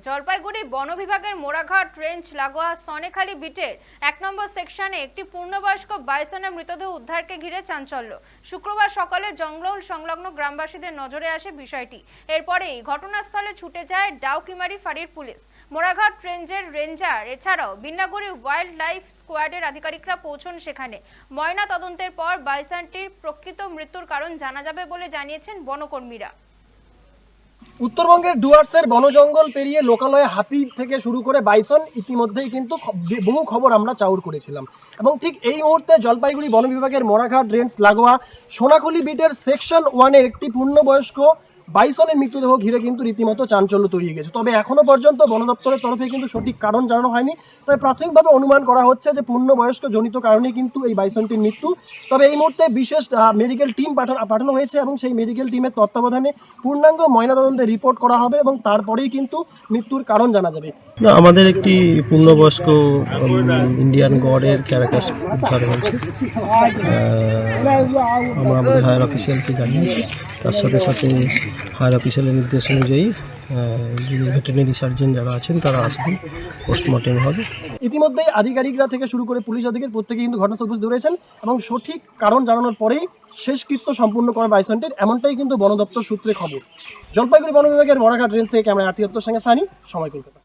জলপাইগুড়ি বন বিভাগের মোড়াঘাট রেঞ্জ লাগোয়া সনেখালি বিটের ১ নম্বর সেকশনে একটি পূর্ণবয়স্ক বাইসনের মৃতদেহ উদ্ধারকে ঘিরে চাঞ্চল্য। শুক্রবার সকালে জঙ্গল সংলগ্ন গ্রামবাসীদের নজরে আসে বিষয়টি। এরপরেই ঘটনাস্থলে ছুটে যায় ডাউকিমারি ফাঁড়ির পুলিশ, মোড়াঘাট রেঞ্জের রেঞ্জার এছাড়াও বিন্নাগুড়ি ওয়াইল্ড লাইফ স্কোয়াডের আধিকারিকরা পৌঁছন সেখানে। ময়না তদন্তের পর বাইসনটির প্রকৃত মৃত্যুর কারণ জানা যাবে বলে জানিয়েছেন বনকর্মীরা। উত্তরবঙ্গের ডুয়ার্সের বনজঙ্গল পেরিয়ে লোকালয়ে হাতি থেকে শুরু করে বাইসন ইতিমধ্যেই কিন্তু বহু খবর আমরা চাউর করেছিলাম এবং ঠিক এই মুহূর্তে জলপাইগুড়ি বন বিভাগের মোড়াঘাট রেঞ্জ লাগোয়া সোনাখলি বিটের সেকশন 1-এ একটি পূর্ণবয়স্ক বাইসনের মৃতদেহ ঘিরে কিন্তু রীতিমতো চাঞ্চল্য তৈরি গেছে। তবে এখনও পর্যন্ত বন দপ্তরের তরফে কিন্তু সঠিক কারণ জানানো হয়নি। তবে প্রাথমিকভাবে অনুমান করা হচ্ছে যে পূর্ণবয়স্ক জনিত কারণেই কিন্তু এই বাইসনটির মৃত্যু। তবে এই মুহূর্তে বিশেষ মেডিকেল টিম পাঠানো হয়েছে এবং সেই মেডিকেল টিমের তত্ত্বাবধানে পূর্ণাঙ্গ ময়নাতদন্তের রিপোর্ট করা হবে এবং তারপরেই কিন্তু মৃত্যুর কারণ জানা যাবে। না, আমাদের একটি পূর্ণবয়স্ক ইন্ডিয়ান গডের ক্যারাকাস উদ্ধার হয়েছে। আমরা আমাদের হায়ার অফিসিয়ালকে জানিয়েছি, তার সাথে সাথে হায়ার অফিসিয়ালের নির্দেশ অনুযায়ী যিনি ভেটেরিনারি সার্জন যারা আছেন তারা আসবেন, পোস্টমর্টেম হবে। ইতিমধ্যেই আধিকারিকরা থেকে শুরু করে পুলিশ আধিকারিক প্রত্যেকে কিন্তু ঘটনাস্থল উপস্থিত রয়েছেন এবং সঠিক কারণ জানানোর পরেই শেষকৃত্য সম্পূর্ণ করে বাইসনটির, এমনটাই কিন্তু বন দপ্তর সূত্রে খবর। জলপাইগুড়ি বন বিভাগের মোড়াঘাট রেঞ্জ থেকে ক্যামেরা আর্থিকত্বর সঙ্গে সানি, সময় কলকাতা।